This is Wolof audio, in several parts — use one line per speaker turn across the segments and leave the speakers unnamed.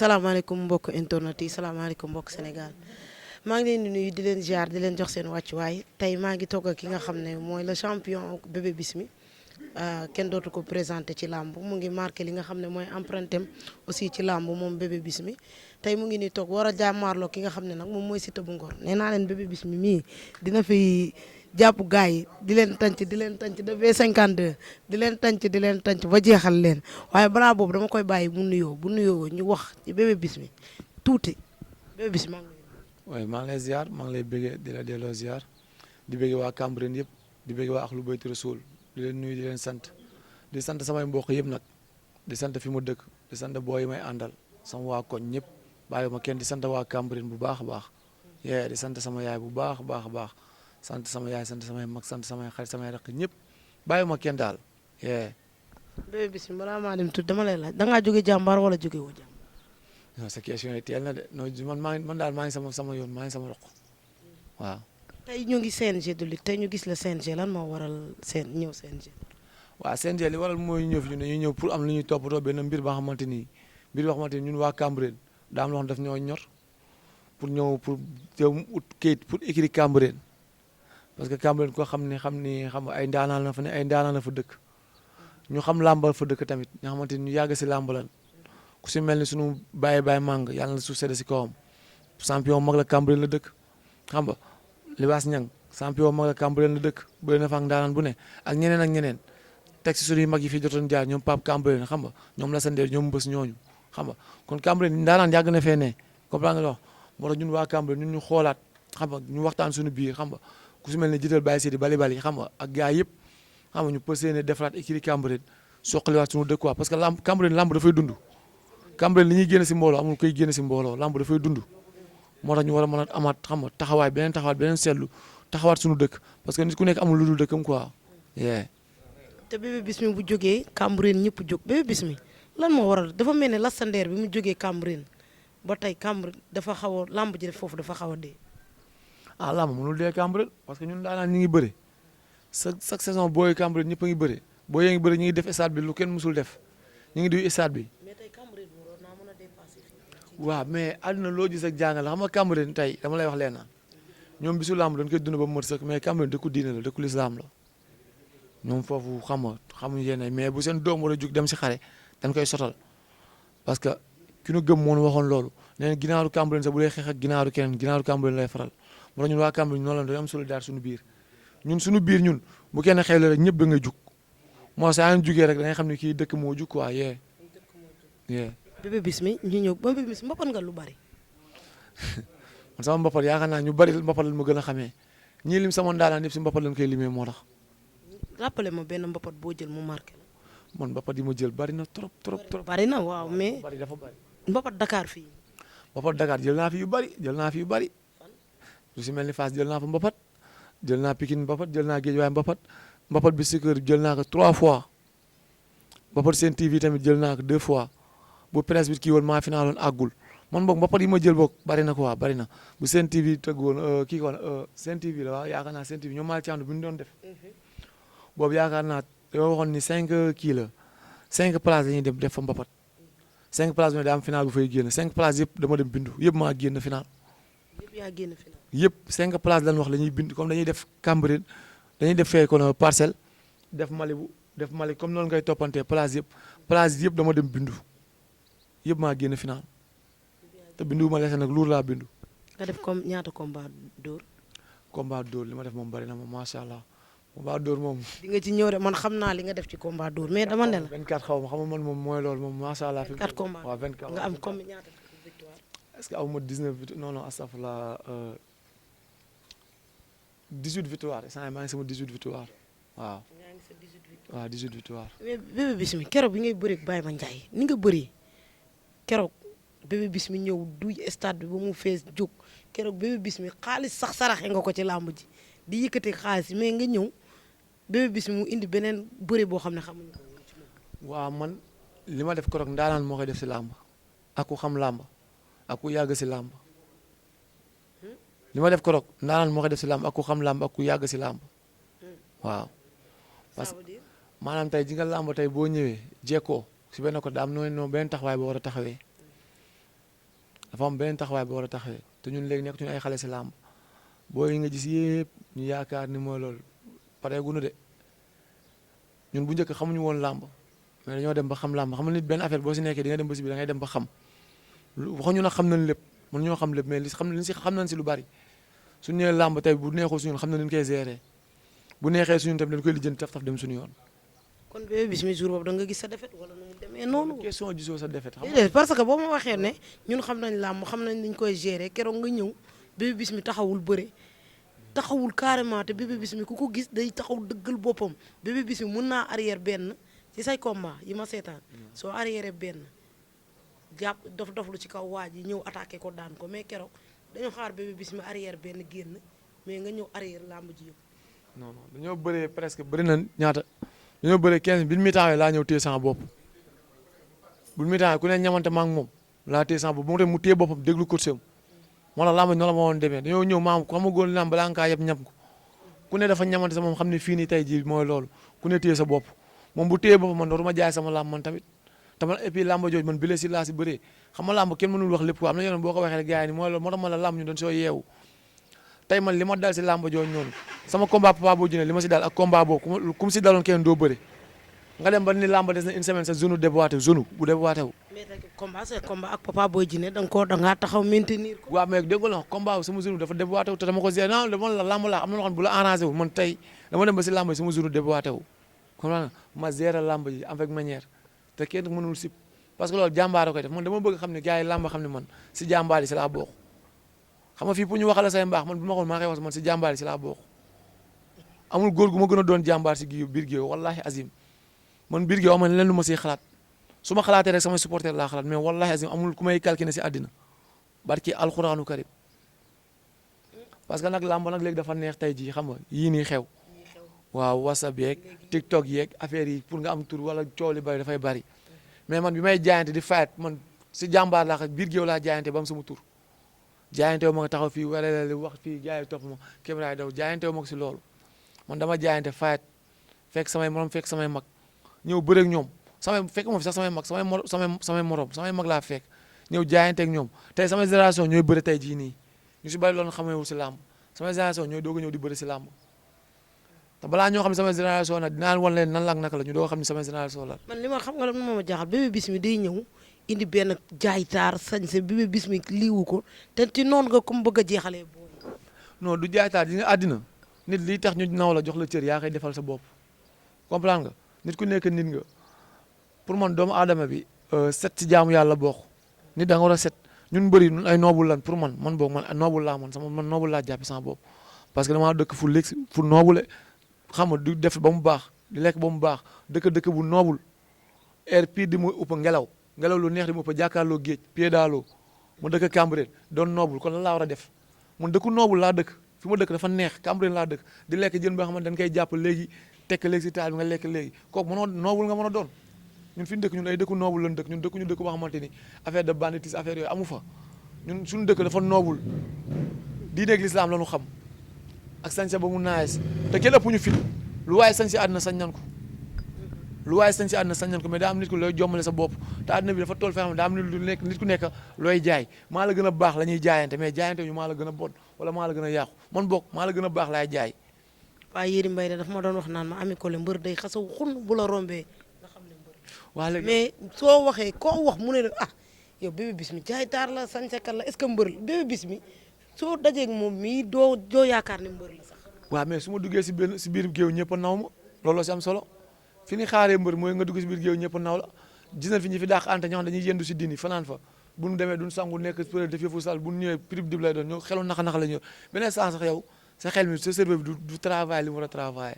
salaamaaleykum mbokk internet yi salaamaaleykum mbokk Sénégal maa ngi leen di nuyu di leen ziar di leen jox seen wàccuwaay tey maa ngi togg ak ki nga xam ne mooy le champion Bébé Bismi kenn dootu ko présenté ci làmb mu ngi marqué li nga xam ne mooy empreinte am aussi ci làmb moom Bébé Bismi tey mu ngi nii toog war a jàmmaarloo ki nga xam ne nag moom mooy Siteu bu Ngor nee naa leen Bébé Bismi mii dina fi jàpp gars yi di leen tànc de B52 di leen tànc ba jeexal leen waaye balaa boobu dama koy bàyyi mu nuyoo bu nuyoo ñu wax ci Bébé Bismi tuuti Bébé Bismi maa ngi lay.
waaye maa ngi lay ziar maa ngi lay bëggee di la delloo ziar di bëggee waa Cambérène yëpp di bëggee waa Ahlou Bayti Rasoul di leen nuyu di leen sant di sant samay mbokk yëpp nag di sant fi ma dëkk di sant booy yi may àndal sama waa koñ ñëpp bàyyiwuma kenn di sant waa Cambérène bu baax a baax yee di sant sama yaay bu baax a baax a baax sant sama yaay sant samay mag sant samay xarit samay rakk ñëpp bàyyiwuma kenn daal yee.
Bébé Bismi balaa maa dem tuuti dama lay laaj da ngaa jóge jàmbaar wala jóge woo jàmbaar.
non sa question yi teel na de non man daal maa ngi sama yoon maa ngi sama roq waaw.
tey ñu ngi CNG de lutte tey ñu gis la CNG lan moo waral ñëw CNG.
waaw CNG li waral mooy ñëw fi ñu dañuy ñëw pour am lu ñuy toppatoo benn mbir ba xamante ni ñun waa Cambérène daa am loo xam daf ñoo ñor pour ñëw pour jëm ut kayit pour écrire Cambérène parce que Cambérène ko xam ay ndaanaan la fa ne ay ndaanaan la fa dëkk ñu xam làmbal fa dëkk tamit ñoo xamante ni ñu yàgg si làmb lan ku si mel ni sunu bàyyi màng yàlla na suuf sedd si kawam champion mag la Cambérène la dëkk xam nga Libaas Ñang champion mag la Cambérène la dëkk bëri na fa ak ndaanaan bu ne ak ñeneen teg si suñuy mag yi fi jotoon jaar ñoom Pape Cambérène xam nga ñoom la sandeer ñoom mbës ñooñu xam nga kon Cambérène ndaanaan yàgg na fee ne comprendre nga wax moo tax ñun waa Cambérène ñun ñu xoolaat xam nga ñu waxtaan suñu biir xam nga ku si mel ni jiital Baye Sidi bali xam nga ak gars yëpp xam nga ñu pësee ne defaraat écurie Cambérène soqaliwaat suñu dëkk quoi parce que lamb Cambérène lamb dafay dund Cambérène li ñuy génn si mbooloo amul koy génn si mbooloo lamb dafay dund moo tax ñu war a mën a amaat xam nga taxawaay beneen seetlu taxawaat suñu dëkk parce que nit ku nekk amul lu dul dëkkam quoi yeah.
te Bébé Bismi bu jógee Cambérène ñëpp jóg Bébé Bismi lan moo waral dafa mel ne lastandeer bi mu jógee Cambérène ba tey Cambérène dafa xaw a lamb ji foofu dafa xaw a dee.
ah lamb mënul dee Cambérène parce que ñun daanaka ñu ngi bëre chaque saison booy Cambérène ñëpp a ngi bëre booy yaa ngi bëre ñu ngi def stade bi lu kenn musul def ñu ngi di stade bi.
mais tey Cambérène waroon naa mën a dépasser fii.
waaw mais àdduna loo gis ak jàngal xam nga Cambérène tey dama lay wax leen na ñoom bisu lamb dañ koy dund ba mu mët sëkk mais Cambérène dëkku diine la dëkku lislaam la ñoom foofu xamuñu yéen mais bu seen doom war a jug dem si xare dañ koy sotal parce que ki ñu gëm moo ñu waxoon loolu nee na ginaaru Cambérène sax bu dee xeex ak ginaaru keneen ginaaru Cambérène lay faral moo tax ñun waa Cambérène noonu la dañoo am solidarité suñu biir ñun bu kenn xewle rek ñëpp da ngay jug moo saa ñu jugee rek da ngay xam ne kii dëkk moo jug quoi yee.
Bébé Bismi ñu ñëw Bébé Bismi mbapat nga lu bari.
man sama mbapat yaakaar naa ñu bari mbapat lañ ma gën a xamee ñii lim sama ndaanaan yëpp si mbapat lañ koy limee moo tax.
rappelé ma benn mbapat boo jël mu marqué la.
man mbapat yi ma jël bari na trop.
bari na waaw mais.
bari dafa bari.
mbapat Dakar fii.
mbapat Dakar jël naa fi yu bari lu si mel ni Fass jël naa fa mbapat jël naa Pikine mbapat jël naa Guédiawaye mbapat bi si kër jël naa ko 3 fois mbapat Sen TV tamit jël naa ko 2 fois bu presse bi kii woon maa finaloon àggul man boog mbapat yi ma jël boog bari na quoi bari na bu Sen TV tëgg woon kii quoi Sen TV la waaw yaakaar naa Sen TV ñoom maa ci bu ñu doon def boobu yaakaar naa dañoo waxoon ni 5 kii la 5 places dañuy dem def fa mbapat 5 places bi daa am final bu fay génn 5 places yëpp dama dem bindu yëpp maa génn final.
yëpp yaa génn final.
yëpp 5 places lañ wax la ñuy bind comme dañuy def Cambérène dañuy def fee kon parcelle def Mali comme noonu ngay toppantee places yëpp dama dem bindu yëpp maa génn final te bindu ma lese nag luur laa bindu.
nga def comme ñaata combat dóor.
combat dóor li ma def moom bari na moom macha allah combat dóor moom.
di nga ci ñëw de man xam naa li nga def ci combat dóor mais dama ne la.
24 xaw ma xam nga man moom mooy loolu moom macha allah.
24 combat
waaw 24
nga am comme ñaata victoire.
est-ce que aw ma 19 victoire non astafurlah 18 victoire instant maa ngi sama 18 victoire waaw.
yaa ngi sa 18 victoire.
waaw 18 victoire.
mais Bébé Bismi keroog bi ngay bëree ak Baye Mandiaye ni nga bëree keroog Bébé Bismi ñëw duy stade bi ba mu fees jóg keroog Bébé Bismi xaalis sax saraxe nga ko ci làmb ji di yëkkati xaalis mais nga ñëw Bébé Bismi mu indi beneen bëre boo xam ne xamuñu ko woon ci moom.
waaw man li ma def keroog ndaanaan moo koy def si làmb ak ku xam làmb ak ku yàgg si làmb li ma def keroog ndaanaan moo koy def si làmb ak ku xam làmb ak ku yàgg si làmb waaw. parce que maanaam tey ji nga làmb tey boo ñëwee jekkoo si benn ko da am noo benn taxawaay boo war a taxawee dafa am beneen taxawaay bi war a taxawee te ñun léegi nekk ñu ay xale si làmb boo yi nga gis yëpp ñu yaakaar ni mooy loolu pareegunu de ñun bu njëkk xamuñu woon làmb mais dañoo dem ba xam làmb xam nga nit benn affaire boo si nekkee di nga dem ba si bi da ngay dem ba xam waxuñu nag xam nañ lépp mën ñoo xam lépp mais li si xam nañ si lu bari suñu ñëwee làmb tey bu neexul suñu xam na ñu koy gérer bu neexee suñu tam dañ koy lijjanti taf dem suñu yoon.
kon Bébé Bismi jour boobu da nga gis sa défaite wala nu mu demee noonu.
question gisoo sa défaite xam
déedéet parce que boo ma waxee ne ñun xam nañ làmb xam nañ niñ koy gérer keroog nga ñëw Bébé Bismi taxawul bëre taxawul carrément te Bébé Bismi ku ko gis day taxaw dëggal boppam Bébé Bismi mun naa arrière benn ci say combat yi ma seetaan soo arrière benn jàpp dof lu ci kaw waa ji ñëw attaqué ko daan ko mais keroog dañoo xaar Bébé Bismi arrière benn génn mais nga ñëw arrière làmb ji yëpp.
non dañoo bëree presque bëri na ñaata dañoo bëree 15 bi mi-temps laa ñëw téye sama bopp bu mi-temps ku ne ñamante ma ak moom laa téye sama bopp bu mu téye boppam déglu coach am moo tax làmb noonu la ma woon demee dañoo ñëw maam ku xamagoon làmb balaa nga kaa yeb ñam ko ku ne dafa ñamante sa moom xam ne fii nii tey jii mooy loolu ku ne téye sa bopp moom bu téye boppam man dootuma jaay sama làmb man tamit taman et puis làmb jooju man bile si laa si bëree xam nga làmb kenn mënul wax lépp quoi am na yoon boo ko waxee rek gars yi ni mooy loolu moo tax ma la làmb ñu doon soo yeewu tey man li ma dal si làmb jooju noonu sama combat Papa Boy Djiné li ma si dal ak combat boobu ku mu si daloon kenn doo bëre nga dem ba ni làmb des na une semaine sa zone déboîté zone bu déboîté wu.
mais tey combat ak Papa Boy Djiné da ngaa taxaw maintenir ko.
waaw mais dégg nga combat bi sama zone dafa déboîté wu te dama ko gérer non dama la làmb laa am na loo xam ne bu la arrangé wu man tey dama dem ba si làmb yi sama zone déboîté wu comme ma gérer làmb ji avec manière te kenn mënul sip parce que loolu jàmbaar a koy def man dama bëgg xam ne gars yi làmb xam ne man si jàmbaar yi si laa bokk xam nga fii pour ñu waxal say mbaax man bu ma xool maa koy wax man si jàmbaar yi si laa bokk amul góor gu ma gën a doon jàmbaar si biir géew wallahi azim man biir géew man leen lu ma siy xalaat su ma xalaatee rek sama supporter laa xalaat mais wallahi azim amul ku may calculer si àddina barki alxuraanu karim parce que nag làmb nag léegi dafa neex tey jii xam nga yii nii xew waaw whatsapp yeeg tiktok yeeg affaire yi pour nga am tur wala coow li bari dafay bari mais man bi may jaayante di fayat man si jàmbaar laa biir géew laa jaayante ba am sama tur jaayante wu ma taxaw fii wala li wax fii gars yi topp ma kébraay daw jaayante wu ma ko si loolu man dama jaayante fayat fekk samay morom fekk samay mag ñëw bëreeg ñoom fekk moom fi sax samay mag samay morom samay mag laa fekk ñëw jaayante ak ñoom tey samay génération ñooy bëre tey jii nii ñu si bari loolu xamewul si làmb samay génération ñooy doog a ñëw di bëre si làmb te balaa ñoo xam ne sama génération nag dinaa wan leen nan la ak naka la ñu doo xam ne sama génération la.
man li ma xam nga la moom a jaaxal Bébé Bismi day ñëw indi benn jaaytaar sañse Bébé Bismi liiwu ko te ci noonu nga comme bëgg a jeexalee booy.
non du jaaytaar yi nga àddina nit lii tax ñu naw la jox la cër yaa koy defal sa bopp comprendre nga nit ku nekk nit nga pour man doomu aadama bi set ci jaamu yàlla bokk nit da nga war a set ñun bëri ñun ay noobul lan pour man boog man noobul laa man noobul laa jàppe sama bopp parce que damaa dëkk fu léegi fu noobule xam nga du def ba mu baax di lekk ba mu baax dëkk bu noobul air pire di mu ëpp ngelaw lu neex di mu ëpp jàkkaarloo géej pied d'eau mu dëkk Cambérène doon noobul kon lan laa war a def man dëkku noobul laa dëkk fi ma dëkk dafa neex Cambérène laa dëkk di lekk jën boo xamante dañ koy jàpp léegi tekk léegi si taal bi nga lekk léegi kooku mënoo noobul nga mën a doon ñun fi ñu dëkk ñun ay dëkku noobul lañ dëkk ñun dëkkuñu dëkk boo xamante ni affaire de banditisme affaire yooyu amu fa ñun suñu dëkk dafa noobul diine ak lislaam la ñu xam ak sañse ba mu naes te kenn ëpp ñu fit lu waaye sañ si àdduna sañ nan ko lu waaye sañ si àdduna sañ nan ko mais daa am nit ku looy jommale sa bopp te àdduna bi dafa toll fee xam ne daa am nit ku nekk looy jaay maa la gën a baax la ñuy jaayante mais jaayante ñu maa la gën a bon wala maa la gën a yàqu man bokk maa la gën a baax laay jaay.
waaw Yérim Mbaye dafa ma doon wax naan ma Ami Collé mbër day xasaw xun bu la rombee nga xam ne mbër.
waa léegi
mais soo waxee koo wax mu ne ah yow Bébé Bismi jaay taar la sañsekat la est-ce que mbër la Bébé Bismi soo dajeeg moom mii doo yaakaar ne mbër la sax.
waaw mais su ma duggee si biir géew ñëpp a naw ma looloo si am solo fi ni xaaree mbër mooy nga dugg si biir géew ñëpp a naw la gis na fi ñi fi dàq ante ñoo xam dañuy yendu si dini fanaan fa bu ñu demee duñ sangu nekk peut def yëfu sal bu ñu ñëwee prib dib lay doon ñëw xelu naxa la ñëw beneen sens sax yow sa xel mi sa cerveau bi du travail li mu war a travail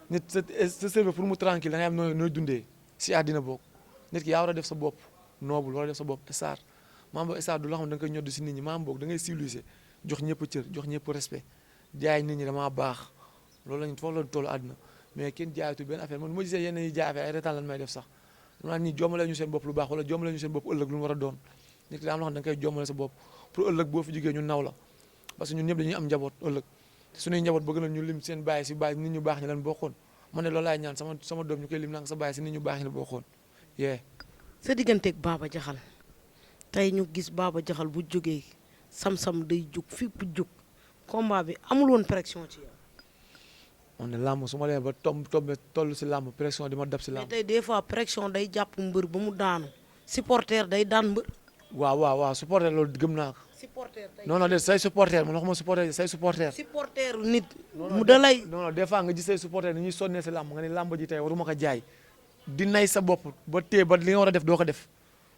nit sa cerveau pour mu tranquille da ngay am nooy dundee si àddina boog nit ki yaa war a def sa bopp noble war a def sa bopp star maam boog star du loo xam ne da nga koy ñoddi si nit ñi maam boog da ngay civilisé jox ñëpp cër jox ñëpp respect jaay nit ñi damaa baax loolu lañ foofu la tollu àdduna mais kenn jaayatu benn affaire man bu ma gisee yenn yi jaay affaire ay retaan lan may def sax lu naan ñi jommale ñu seen bopp lu baax wala jommale ñu seen bopp ëllëg lu mu war a doon nit ki daa am loo xam ne da nga koy jommale sa bopp pour ëllëg boo fi jógee ñu naw la parce que ñun ñëpp dañuy am njaboot ëllëg suñuy njaboot bëgg na ñu lim seen bàyyi si bàyyi nit ñu baax ñi lan bokkoon man ne loolu laay ñaan sama doom ñu koy lim nanga sa bàyyi si nit ñu baax ñi la bokkoon yee
sa digganteeg Baba Jaxal tey ñu gis Baba Jaxal bu jógee sam-sam day jóg fipp jóg combat bi amul woon pression ci yow.
on ne làmb su ma demee ba toll si làmb pression di ma dab si
mais
làmb.
tey des fois pression day jàpp mbër ba mu daanu supporter day daan mbër.
waaw supporter loolu gëm naa ko.
supporter tey
non de say supporter man waxuma supporter say supporter.
supporter nit. mu da lay
non des fois nga gis say supporter ni ñuy sonnee si làmb nga ne làmb ji tey waruma ko jaay di nay sa bopp ba téye ba li nga war a def doo ko def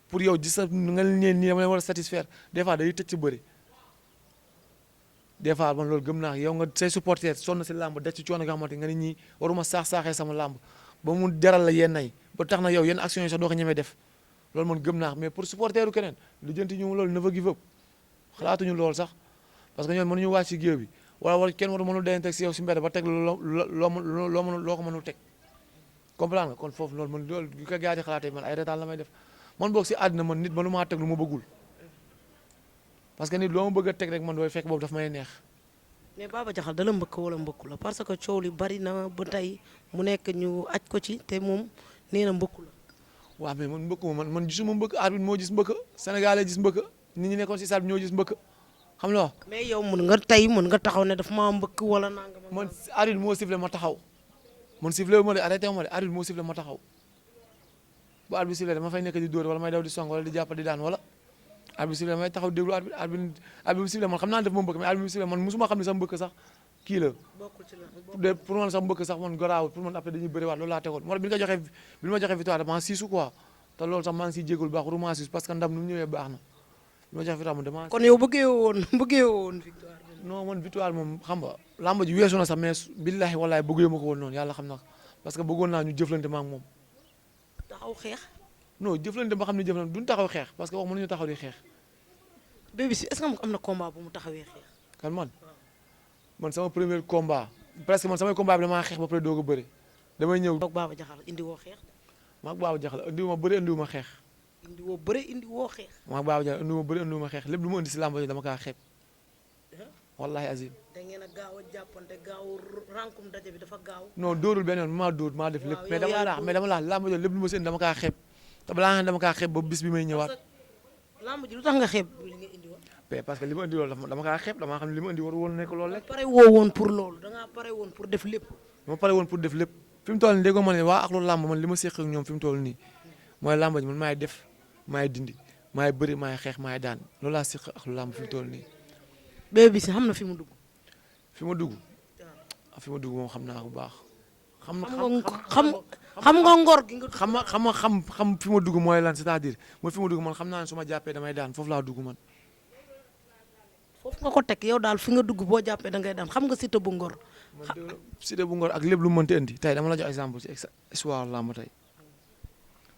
pour yow gis sa nga leen nii dama leen war a satisfaire des fois day tëj ci bëri. des fois man loolu gëm naa yow nga say supporter sonn si làmb def ci coono nga xamante nga ni ñii waruma saaxee sama làmb ba mu jaral la yenn nay ba tax na yow yenn action yi sax doo ko ñemee def loolu man gëm naa mais pour supporteru keneen lu jënti ñu loolu never give up xalaatuñu loolu sax parce que ñoom mënuñu wàcc si géew bi wala kenn mënu dayante si yow si mbedd ba teg loo ko mënul teg comprendre nga kon foofu loolu man loolu du ko gaa di xalaatee man ay retaan la may def man boog si àddina man nit mënu maa teg lu ma bëggul parce que nit loo ma bëgg a teg rek man dooy fekk boobu daf may neex.
mais Baba Jaxal dala mbëkk wala mbëkku la parce que coow li bari na ba tey mu nekk ñu aj ko ci te moom nee na mbëkku la.
waaw mais man mbëkku ma man gisuma mbëkk arbitre moo gis mbëkk Sénégalais gis mbëkk nit ñi nekkoon si salle bi ñoo gis mbëkk xam nga.
mais yow mën nga taxaw ne daf maa mbëkk wala nangam.
man arbitre moo sifflé ma taxaw man sifflé wu ma de arrêté wu ma de arbitre moo sifflé ma taxaw bu arbitre sifflé dama fay nekk di dóor wala may daw di song wala di jàpp di daan wala. arbitre sifflé may taxaw déglu arbitre bu sifflé man xam naa ne daf ma mbëkk mais arbitre bu sifflé man musuma xam ne sax mbëkk sax kii la pour man sax mbëkk sax man garaawul pour man après dañuy bëriwaat loolu laa tegoon moo bi ma joxee victoire dama siisu quoi te loolu sax maa ngi siy jégalu baax ru maa siisu parce que ndam nu mu ñëwee baax na bi ma joxee victoire man dama
kon yow bëggee woon victoire
non man victoire moom xam nga làmb ji weesu na sax mais billahi wallahi bëggee ma ko woon noonu yàlla xam na parce que bëggoon naa ñu jëflante ma ak moom
taxaw xeex
non jëflante ba xam ne jëflante duñ taxaw xeex parce que wax mënuñu taxaw di xeex.
Bébé Bismi est-ce que am na combat bu mu taxawee xeex.
kan man sama premier combat presque man samay combat bi damaa xeex ba pare doog a bëri damay ñëw.
toog Baba Jaxal indi woo xeex.
maag Baba Jaxal indiwuma bëri indiwuma xeex.
indi woo bëri indi woo xeex.
maag Baba Jaxal indiwuma bëri indiwuma xeex lépp lu ma indi si làmb ji dama kaa xeeb wallahi azim.
da ngeen a gaaw a jàppante gaaw rankum daje bi dafa gaaw.
non dóorul benn yoon maa dóor maa def lépp mais dama laax làmb ji lépp lu ma si indi dama kaa xeeb te balaa nga dama kaa xeeb ba bis bi may ñëwaat.
làmb ji lu tax nga xeeb li nga indi woon.
parce que li ma indi loolu dama kaa xeeb damaa xam ne li ma indi war woon nekk loolu rek.
pare woo woon pour loolu da ngaa pare woon pour def lépp.
ma pare woon pour def lépp fi mu toll nii déggoo ma ne waa ak loolu làmb man li ma séq ak ñoom fi mu toll nii mooy làmb ji man maay def maay dindi maay bëri maay xeex maay daan loolu laa séq ak lu làmb fi mu toll nii.
Bébé Bismi xam na fi mu dugg.
fi ma dugg moom xam naa ko bu baax. xam
nga ngor gi nga.
xam fi ma dugg mooy lan c'est-à-dire mooy fi ma dugg man xam naa ne su ma jàppee damay daan foofu laa dugg man.
foofu nga ko teg yow daal fi nga dugg boo jàppee da ngay daan xam nga Siteu bu Ngor.
Siteu bu Ngor ak lépp lu mu mënti indi tey dama la jox exemple ci histoire làmb tey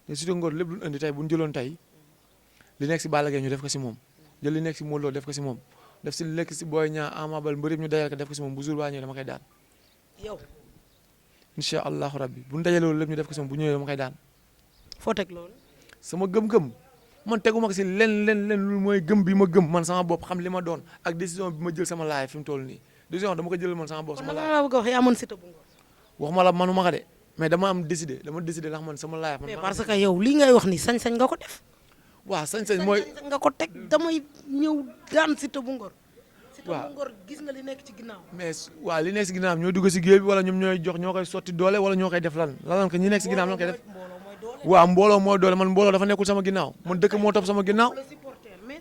te Siteu Ngor lépp lu mu indi tey bu ñu jëloon tey li nekk si Balla Gaye ñu def ko si moom jël li nekk si Modou Lo def ko si moom def si li nekk si Boy Niang Ama Baldé mbër yëpp ñu dajal ko def ko si moom bu jour baa ñëwee dama koy daan.
yow.
incha allahu rabbi bu ñu dajalee loolu lépp ñu def ko si moom bu ñëwee dama koy daan.
foo teg loolu.
sama gëm-gëm man teguma ko si len lu mooy gëm bi ma gëm man sama bopp xam li ma doon ak décision bi ma jël sama laay fi mu toll nii décision dama ko jël man sama bopp sama laay.
kon la bëgg a wax yaa mën Siteu bu Ngor.
waxuma la manuma ko de mais dama décidé ndax man sama laay.
mais parce que yow lii ngay wax ni sañ-sañ nga ko def.
waaw sañ-sañ mooy
sañ-sañ nga ko teg damay ñëw daan Siteu bu Ngor.
waaw
Siteu bu Ngor gis nga li nekk ci ginnaaw.
mais waaw li nekk si ginnaaw ñoo dugg si géew bi wala ñoom ñoo koy sotti doole wala ñoo koy def lan ko ñi nekk si ginnaaw lan koy def. waaw mbooloo mooy doole man mbooloo dafa nekkul sama ginnaaw man dëkk moo topp sama ginnaaw.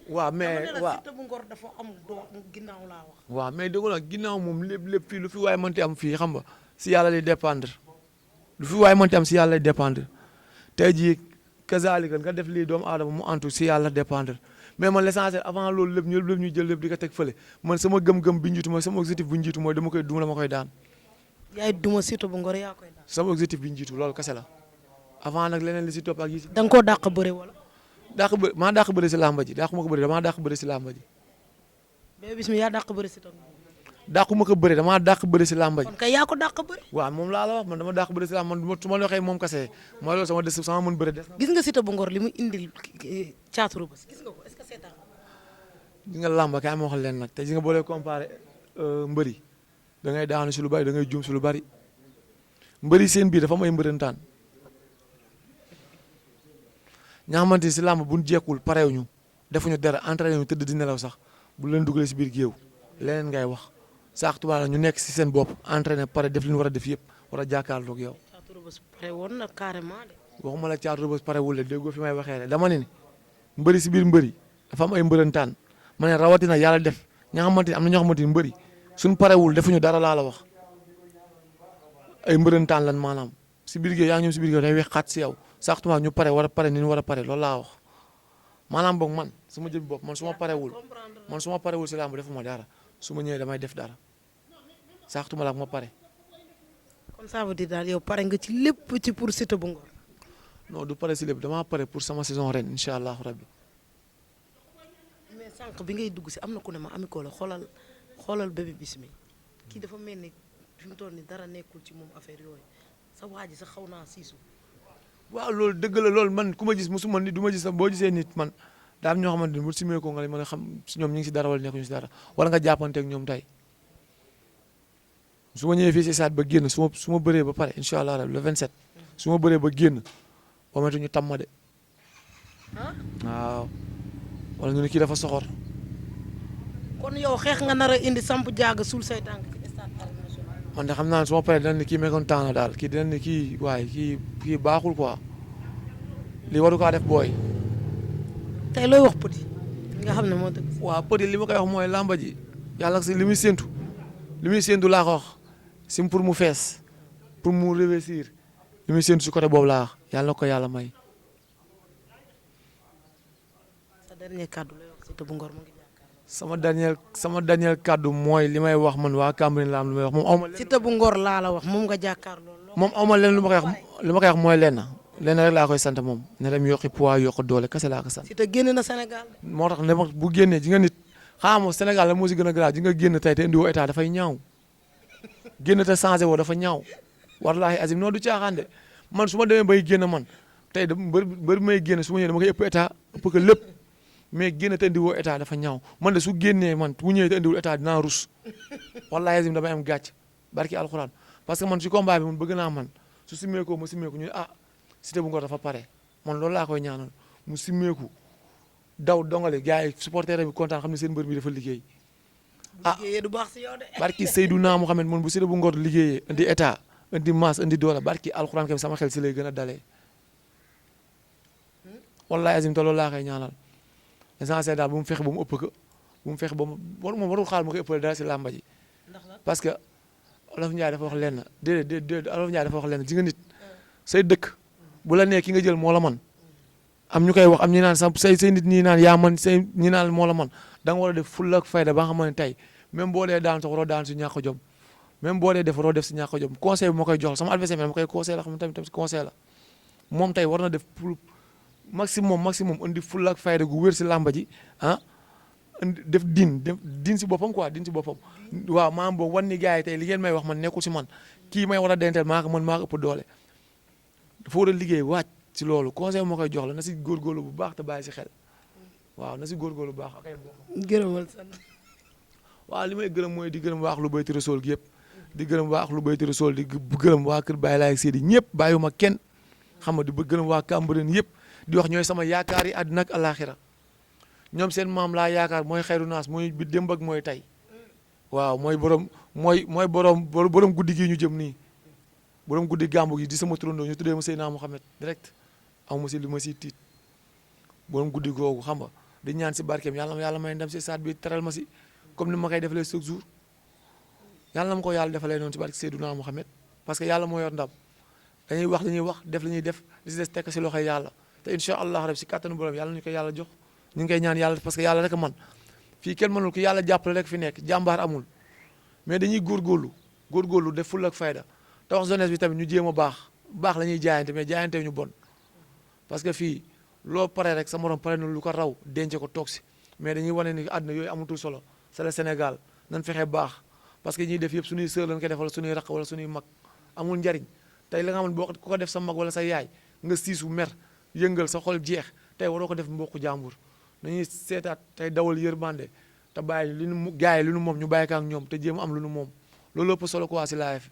waaw mais waaw
Siteu bu Ngor dafa am ginnaaw laa wax.
waaw mais dëgg la ginnaaw moom lépp fii lu fi waay mënti am fii xam nga si yàlla lay dépendre lu fi waay mënti am si yàlla lay dépendre tey jii kazaalika nga def lii doomu aadama mu antu si yàlla dépendre mais man l'essentiel avant loolu lépp ñu jël lépp di ko teg fële man sama gëm-gëm bi njiitu mooy sama objectif bu njiitu mooy dama koy daan.
yaay duma Siteu bu Ngor yaa koy daan.
sama objectif bi njiitu loolu kese la avant nag leneen li si topp ak yi si.
da nga koo dàq bëre wala.
maa dàq bëre si làmba ji dàquma ko bëre damaa dàq bëre si làmba ji.
Bébé Bismi yaa dàq bëre Siteu.
dàquma ko bëre damaa dàq bëre si làmba ji.
kon kay yaa ko dàq bëre.
waaw moom laa la wax man dama dàq bëre si làmba man su ma waxee moom kese mooy loolu sama mën bëre des na.
gis nga Siteu bu Ngor li mu indil Caatu Rebeuss gis nga ko est-ce que seetaan.
gis nga làmba kay ma wax leen nag te gis nga boo lee comparé mbëri da ngay daanu si lu bari da ngay juum si lu bari mbëri seen biir dafa am ay mbërëntaan ñaa xamante si làmb buñ jekkul parewuñu defuñu dara entraîné ñu tëdd di nelaw sax bu leen dugalee si biir géew leneen ngay wax sax tubaab la ñu nekk si seen bopp entraîné pare def li ñu war a def yëpp war a jàkkaarloog yow.
Caatu Rebeuss pare woon na carrément de.
waxuma la Caatu Rebeuss pare wul de déggoo fi may waxee rek dama ne ni mbëri si biir mbëri dafa am ay mbërëntaan ma ne rawatina yàlla def ña xamante ni am na ñoo xamante ni mbëri suñ parewul defuñu dara laa la wax ay mbërëntaan lan maanaam si biir géew yaa ngi ñëw si biir géew day wex xaat si yow sax tubaab ñu pare war a pare ni ñu war a pare loolu laa wax maanaam boog man su ma jël bopp man su ma parewul si làmb defuma dara su ma ñëwee damay def dara sax tubaab la ma pare.
kon ça veut dire daal yow pare nga ci lépp ci pour Siteu bu Ngor.
non du pare si lépp damaa pare pour sama saison ren incha allahu rabbi.
mais sànq bi ngay dugg si am na ku ne ma ami ko la xoolal Bébé Bismi kii dafa mel ni fi mu toll ni dara nekkul ci moom affaire yooyu sa waa ji sax xaw naa siisu.
waaw loolu dëgg la loolu man ku ma gis musuma nit du ma gis sax boo gisee nit man daa am ñoo xamante ni bu simee ko nga mën a xam si ñoom ñu ngi si dara wala nekkuñu si dara wala nga jàppanteeg ñoom tey su ma ñëwee fii si stade ba génn su ma bëree ba pare incha allah rabi le 27 su ma bëree ba génn ba metu ñu tam ma de waaw wala ñu ne kii dafa soxor.
kon yow xeex nga nar a indi samp jaaga suul say tànk ci stade Arène Nationale.
man de xam naa ne su ma paree dinañ ne kii mekkoon temps la daal kii dinañ ne kii waaye kii baaxul quoi li waru kaa def booy.
tey looy wax Petit nga xam ne moo dëgg.
waaw Petit li ma koy wax mooy làmba ji yàlla si li muy séntu laa ko wax si pour mu fees pour mu réussir li muy séntu si côté boobu laa wax yàlla na ko yàlla may.
sa dernier kàddu lay wax Siteu bu Ngor mu ngi
sama dernier kàddu mooy li may wax man waa Cambérène la am lu may wax moom aw ma.
Siteu bu Ngor laa la wax moom nga jàkkaarloo.
moom aw ma leen lu ma koy wax li ma koy wax mooy lenn rek laa koy sant moom ne dem yokki poids yokk doole kese laa ko sant.
Siteu génn na Sénégal.
moo tax ne bu génnee ji nga nit xaaral Sénégal la moo si gën a grave ji nga génn tey te indiwoo état dafay ñaaw génn te changé woo dafa ñaaw wallaahi azim noonu du caaxaan de man su ma demee bay génn man tey bër may génn su ma ñëwee dama koy ëpp état ëpp ko lépp mais génn te indiwoo état dafa ñaaw man de su génnee man bu ñëwee te indiwul état dinaa rus wallaahi azim damay am gàcc barki alxuraan parce que man si combat bi man bëgg naa man su simmeekoo ma simmeeku ñu Siteu bu Ngor dafa pare man loolu laa koy ñaanal mu simmeeku daw dongale gars yi supporter bi kontaan xam ne seen mbër bi dafa liggéey.
liggéeyee du baax si yow de.
barki Seydouna Mohamed man bu Siteu bu Ngor liggéeyee indi état indi masse indi doole barki alxuraan kam sama xel si lay gën a dalee. wallahi azim te loolu laa koy ñaanal l'essentiel daal bu mu fexe ba mu ëpp ko bu mu fexe ba mu moom warul xaal ma koy ëppale dara si làmba ji. parce que Olof Ndiaye dafa wax lenn déedéet Olof Ndiaye dafa wax lenn ji nga nit say dëkk bu la nee ki nga jël moo la man am ñu koy wax am ñi naan sax say nit ñi naan yaa man say ñi naan moo la man da nga war a def fulla ak fayda ba nga xam ne tey même boo dee daan sax waroo daan si ñàkk jom même boo dee def waroo def si ñàkk jom conseil bi ma koy jox sama adversaire bi ma koy conseil la xam ne tamit si conseil la moom tey war na def pour maximum indi fulla ak fayda gu wér si làmba ji indi def din si boppam quoi din si boppam waaw maam boobu wan ni gars yi tey li ngeen may wax man nekkul si man kii may war a denteel maa ko mën maa ko ëpp doole dafa war a liggéey waaj si loolu conseil moo koy jox la na si góorgóorlu bu baax te bàyyi si xel waaw na si góorgóorlu bu baax.
gërëmal sant.
waaw li may gërëm mooy di gërëm waa Ahlu Bayti Rasul gi yëpp di gërëm waa Ahlu Bayti Rasul di gërëm waa Kër Baye Laye ak Seydi ñëpp bàyyiwuma kenn xam nga di gërëm waa Cambérène yëpp di wax ñooy sama yaakaar yi àddina ak alaaxira ñoom seen maam laa yaakaar mooy xayru naas mooy bi démb ak mooy tey waaw mooy borom guddi gii ñu jëm nii. borom guddi gàmbu gi di sama turandoo ñu tuddee ma Seydina Mohamed direct aw ma si li ma siy tiit borom guddi googu xam nga di ñaan si barkeem yàlla may ndam si saat bi teral ma si comme ni ma koy defalee chaque jour yàlla na ma ko yàlla defalee noonu si barke Seydina Mohamed parce que yàlla moo yor ndam dañuy wax def li ñuy def li si des tekk si loxoy yàlla te incha allah rek si kàttanu borom yàlla ñu ko yàlla jox ñu ngi koy ñaan yàlla parce que yàlla rek man fii kenn mënul ko yàlla jàppale rek fi nekk jàmbaar amul mais dañuy góorgóorlu def fulla ak fayda te wax jeunesse bi tamit ñu jéem a baax la ñuy jaayante mais jaayante ñu bon parce que fii loo pare rek sa morom pare na lu ko raw denc ko toog si mais dañuy wane ni àdduna yooyu amatul solo c'est le Sénégal nañ fexe baax parce que ñuy def yëpp suñuy sœur lañ koy def wala suñuy raq wala suñuy mag amul njariñ tey la nga xam ne boo ko def sa mag wala sa yaay nga siisu mer yëngal sa xol jeex tey waroo ko def mbokku jàmbur dañuy seetaat tey dawal yërmande te bàyyi li nu gaay lu nu moom ñu bàyyi ko ak ñoom te jéem am lu nu moom loolu ëpp solo quoi si live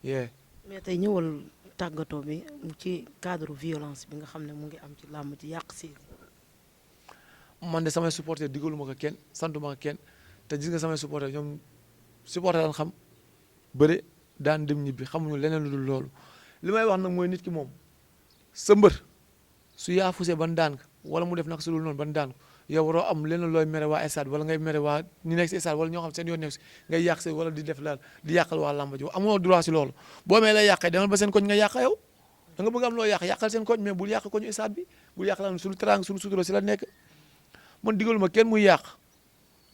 mais tey ñëwal tàggatoo bi ci cadre violence bi nga xam ne mu ngi am ci làmb ci yàq si.
man de samay supporter digaluma ko kenn santuma ko kenn te gis nga samay supporter ñoom supporter daan xam bëre daan dem ñibbi xamuñu leneen lu dul loolu li may wax nag mooy nit ki moom sa mbër su yaafusee ban daan ka wala mu def nag su dul noonu ban daan ko yow waroo am leneen looy mere waa stade wala ngay mere waa ñi nekk si stade wala ñoo xam seen yoon nekk si ngay yàq si wala di def laal di yàqal waa làmba ji amoo droit si loolu boo mee lay yàqee demal ba seen koñ nga yàq yow da nga bëgg am loo yàqal seen koñ mais bul yàq koñu stade bi bul yàq la suñu teraanga suñu sutura si la nekk man digaluma kenn muy yàq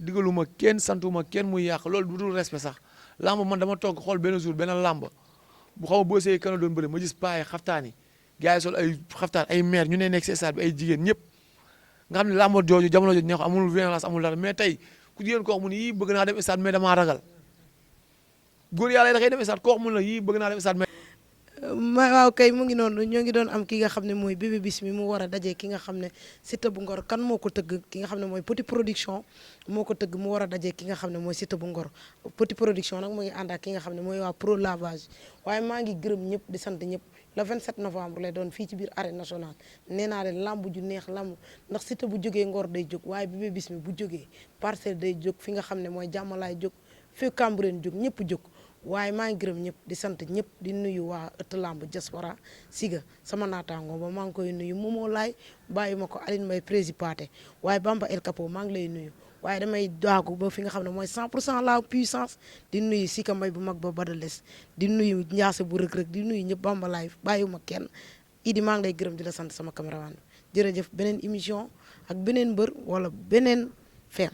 digaluma kenn santuma kenn muy yàq loolu du dul respect sax làmb man dama toog xool benn jour benn làmb bu xaw ma boo see kana doon bëri ma gis paay xaftaan yi gars yi sol ay xaftaan ay maire ñu ne nekk si stade bi ay jigéen ñëpp nga xam ne làmb jooju jamono jooju neex amul violence amul dara mais tey ku jigéen koo xam ne yii bëgg naa dem stade mais damaa ragal góor yàlla yi da koy dem stade koo xam ne yii bëgg naa dem stade mais
waaw kay mu ngi noonu ñoo ngi doon am ki nga xam ne mooy Bébé Bismi mu war a daje ki nga xam ne Siteu bu Ngor kan moo ko tëgg ki nga xam ne mooy Petit Production moo ko tëgg mu war a daje ki nga xam ne mooy Siteu bu Ngor Petit Production nag mu ngi ànd ak ki nga xam ne mooy waa Pro Lavage waaye maa ngi gërëm ñëpp di sant ñëpp le 27 novembre lay doon fii ci biir arène nationale nee naa leen lamb ju neex lamb ndax Siteu bu jógee Ngor day jóg waaye Bébé Bismi bu jógee Parcelles day jóg fi nga xam ne mooy Jàmmalaay jóg fi Cambérène jóg ñëpp jóg waaye maa ngi gërëm ñëpp di sant ñëpp di nuyu waa ëtt lamb diaspora siga sama naataango ba maa ngi koy nuyu Momo Laay bàyyi ma ko Aline Mbaye Présipaté waaye Bamba El Capo maa ngi lay nuyu waaye damay daagu ba fi nga xam ne mooy 100% la puissance di nuyu Sika Mbay bu mag ba Badales di nuyu Njaase bu rëg-rëg di nuyu ñëpp Bamba Laay bàyyiwuma kenn Idi maa ngi lay gërëm di la sant sama caméraman jërëjëf beneen émission ak beneen mbër wala beneen feem